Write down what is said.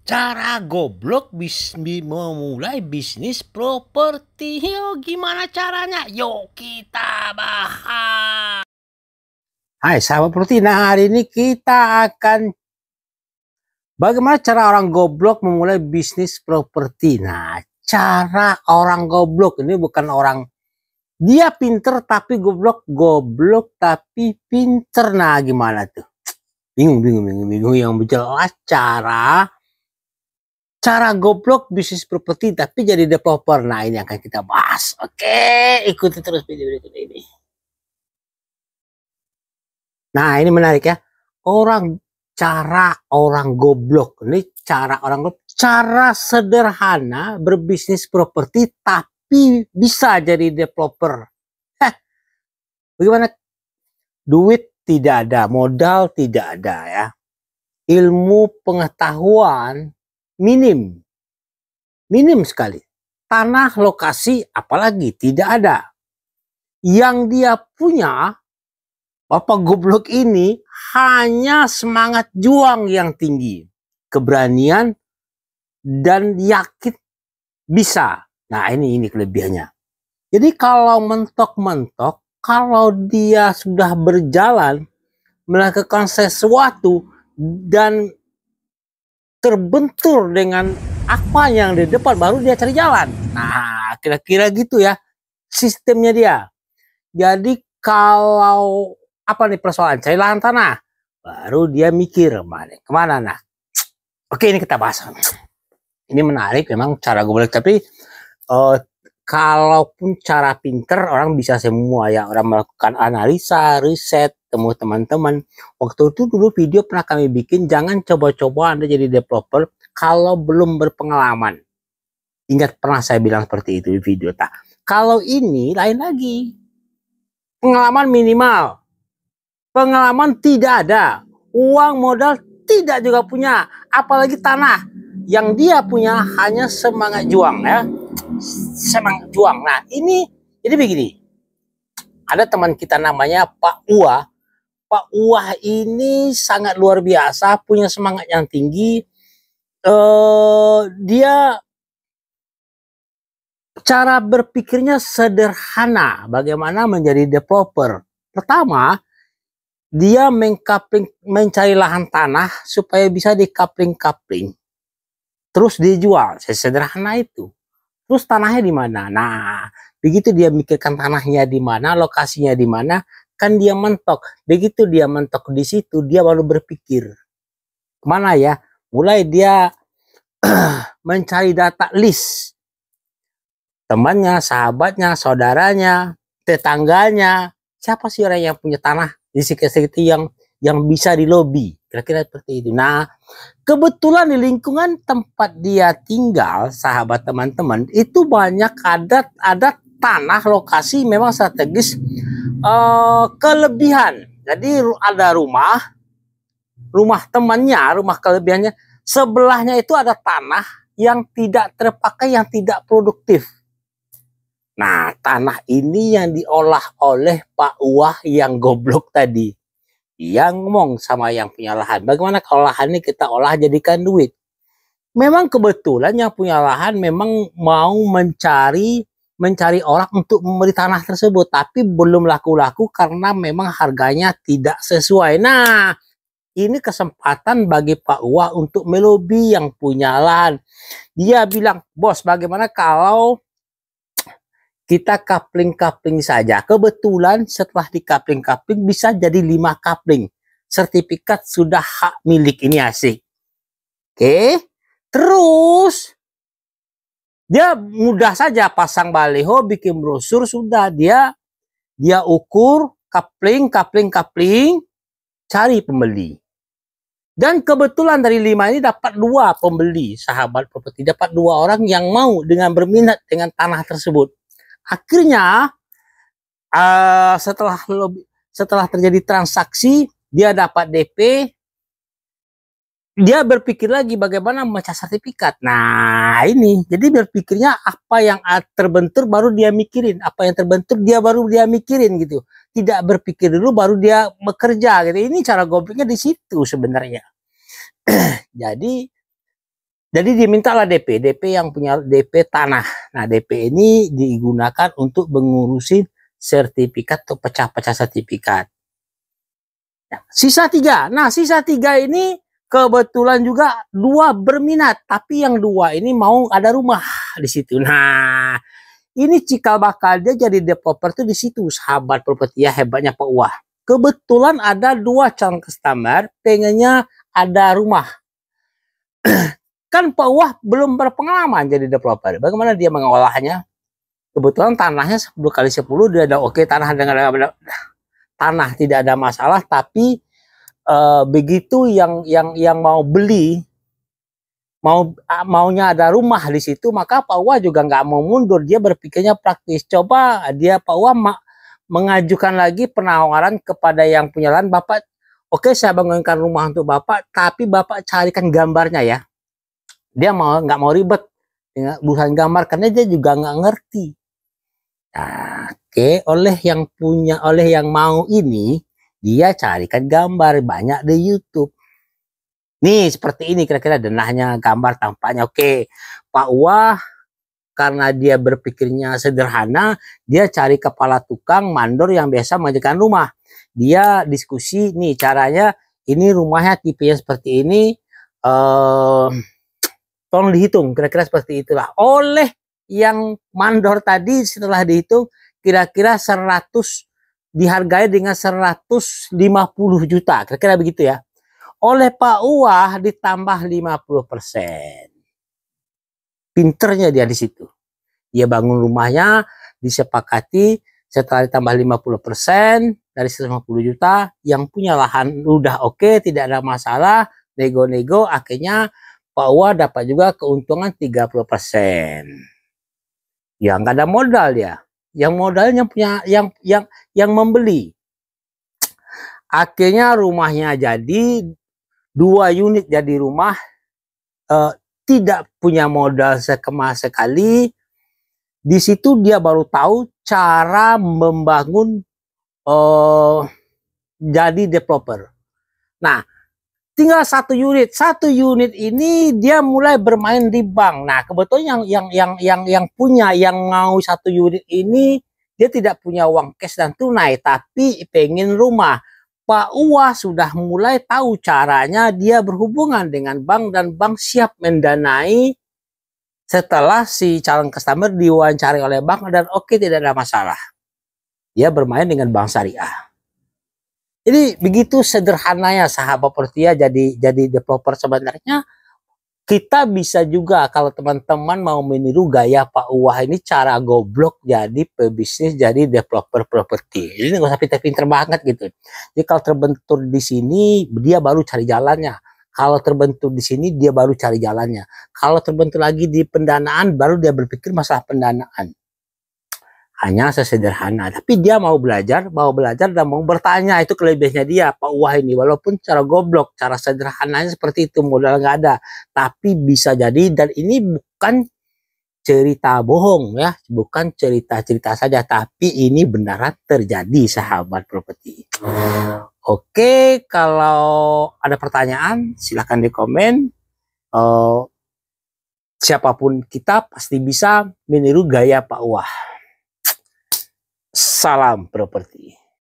Cara goblok memulai bisnis properti. Yuk, gimana caranya? Yuk kita bahas. Hai sahabat properti. Nah, hari ini kita akan bagaimana cara orang goblok memulai bisnis properti. Nah, cara orang goblok ini bukan orang dia pinter tapi goblok, goblok tapi pinter. Nah, gimana tuh? Bingung yang jelas cara goblok bisnis properti tapi jadi developer. Nah, ini akan kita bahas. Oke, ikuti terus video berikut ini. Nah, ini menarik ya. Cara orang goblok. Ini cara orang goblok. Cara sederhana berbisnis properti tapi bisa jadi developer. Bagaimana? Duit tidak ada, modal tidak ada ya. Ilmu pengetahuan minim sekali. Tanah, lokasi, apalagi tidak ada. Yang dia punya, Bapak goblok ini, hanya semangat juang yang tinggi, keberanian, dan yakin bisa. Nah, ini kelebihannya. Jadi kalau mentok-mentok, kalau dia sudah berjalan melakukan sesuatu dan terbentur dengan apa yang di depan, baru dia cari jalan. Nah, kira-kira gitu ya sistemnya dia. Jadi kalau apa nih persoalan cari lahan tanah, baru dia mikir kemana. Nah, oke, ini kita bahas. Ini menarik memang cara goblok, tapi kalaupun cara pinter orang bisa semua ya. Orang melakukan analisa, riset, temu teman-teman. Waktu itu dulu video pernah kami bikin, jangan coba-coba Anda jadi developer kalau belum berpengalaman. Ingat pernah saya bilang seperti itu di video. Nah, kalau ini lain lagi. Pengalaman minimal. Pengalaman tidak ada. Uang modal tidak juga punya. Apalagi tanah. Yang dia punya hanya semangat juang ya. Semangat juang. Nah, ini jadi begini. Ada teman kita namanya Pak Uwa. Pak Uwa ini sangat luar biasa, punya semangat yang tinggi. Dia cara berpikirnya sederhana. Bagaimana menjadi developer? Pertama, dia mencari lahan tanah supaya bisa dikapling-kapling. Terus dijual. Sederhana itu. Terus tanahnya di mana? Nah, begitu dia mikirkan tanahnya di mana, lokasinya di mana, kan dia mentok. Begitu dia mentok di situ, dia baru berpikir kemana ya? Mulai dia mencari data list. Temannya, sahabatnya, saudaranya, tetangganya, siapa sih orang yang punya tanah di sekitar yang bisa dilobi, kira-kira seperti itu. Nah, kebetulan di lingkungan tempat dia tinggal, sahabat teman-teman, itu banyak ada tanah lokasi memang strategis, kelebihan. Jadi ada rumah temannya, rumah kelebihannya, sebelahnya itu ada tanah yang tidak terpakai, yang tidak produktif. Nah, tanah ini yang diolah oleh Pak Wah yang goblok tadi. Dia ngomong sama yang punya lahan, bagaimana kalau lahan ini kita olah jadikan duit. Memang kebetulan yang punya lahan memang mau mencari orang untuk membeli tanah tersebut, tapi belum laku-laku karena memang harganya tidak sesuai. Nah, ini kesempatan bagi Pak Wah untuk melobi yang punya lahan. Dia bilang, bos, bagaimana kalau kita kapling-kapling saja. Kebetulan setelah dikapling-kapling bisa jadi 5 kapling. Sertifikat sudah hak milik, ini asik. Oke. Terus dia mudah saja pasang baliho, bikin brosur, sudah dia ukur kapling, cari pembeli. Dan kebetulan dari 5 ini dapat 2 pembeli, sahabat properti, dapat 2 orang yang mau dengan berminat dengan tanah tersebut. Akhirnya setelah terjadi transaksi, dia dapat DP, dia berpikir lagi bagaimana memecah sertifikat. Nah, ini jadi berpikirnya apa yang terbentur baru dia mikirin, apa yang terbentur baru dia mikirin gitu. Tidak berpikir dulu baru dia bekerja gitu. Ini cara gobloknya di situ sebenarnya. Jadi Jadi dimintalah DP yang punya DP tanah. Nah, DP ini digunakan untuk mengurusin sertifikat atau pecah-pecah sertifikat. Nah, sisa 3. Nah, sisa 3 ini kebetulan juga 2 berminat, tapi yang 2 ini mau ada rumah di situ. Nah, ini cikal bakal dia jadi developer tuh di situ, sahabat properti ya, hebatnya Pak Wah. Kebetulan ada 2 calon customer pengennya ada rumah. Kan Pak Wah belum berpengalaman jadi developer. Bagaimana dia mengolahnya? Kebetulan tanahnya 10 kali 10 dia ada oke, tanah dengan tanah tidak ada masalah, tapi begitu yang mau beli maunya ada rumah di situ, maka Pak Wah juga nggak mau mundur, dia berpikirnya praktis. Coba dia Pak Wah mengajukan lagi penawaran kepada yang punya lahan, Bapak, oke saya bangunkan rumah untuk Bapak, tapi Bapak carikan gambarnya ya. Dia nggak mau ribet dengan urusan gambar karena dia juga nggak ngerti. Nah, oke, oleh yang mau ini dia carikan gambar banyak di YouTube. Nih seperti ini kira-kira denahnya, gambar tampaknya oke. Pak Wah karena dia berpikirnya sederhana, dia cari kepala tukang mandor yang biasa mengerjakan rumah. Dia diskusi nih caranya, ini rumahnya tipenya seperti ini. Tolong dihitung, kira-kira seperti itulah. Oleh yang mandor tadi setelah dihitung, kira-kira 100 dihargai dengan 150 juta, kira-kira begitu ya. Oleh Pak Wah ditambah 50%. Pinternya dia di situ. Dia bangun rumahnya, disepakati setelah ditambah 50% dari 150 juta, yang punya lahan udah oke, tidak ada masalah, nego-nego, akhirnya Pak Wah dapat juga keuntungan 30%. Ya nggak ada modal dia. Yang modalnya punya yang membeli. Akhirnya rumahnya jadi 2 unit jadi rumah, tidak punya modal sekali. Di situ dia baru tahu cara membangun jadi developer. Nah, tinggal 1 unit. 1 unit ini dia mulai bermain di bank. Nah, kebetulan yang punya yang mau 1 unit ini dia tidak punya uang cash dan tunai, tapi pengen rumah. Pak Wah sudah mulai tahu caranya, dia berhubungan dengan bank dan bank siap mendanai setelah si calon customer diwawancari oleh bank dan oke, tidak ada masalah. Dia bermain dengan bank syariah. Jadi begitu sederhananya sahabat Portia jadi developer. Sebenarnya kita bisa juga kalau teman-teman mau meniru gaya Pak Wah ini, cara goblok jadi pebisnis, jadi developer properti. Ini nggak usah pinter-pinter banget gitu. Jadi kalau terbentur di sini dia baru cari jalannya. Kalau terbentur di sini dia baru cari jalannya. Kalau terbentur lagi di pendanaan baru dia berpikir masalah pendanaan. Hanya sesederhana, tapi dia mau belajar dan mau bertanya. Itu kelebihannya dia Pak Wah ini, walaupun cara goblok, cara sederhananya seperti itu, modal nggak ada, tapi bisa jadi. Dan ini bukan cerita bohong ya, bukan cerita-cerita saja, tapi ini beneran terjadi sahabat properti. Oke, kalau ada pertanyaan silahkan di komen. Siapapun kita pasti bisa meniru gaya Pak Wah. Salam properti.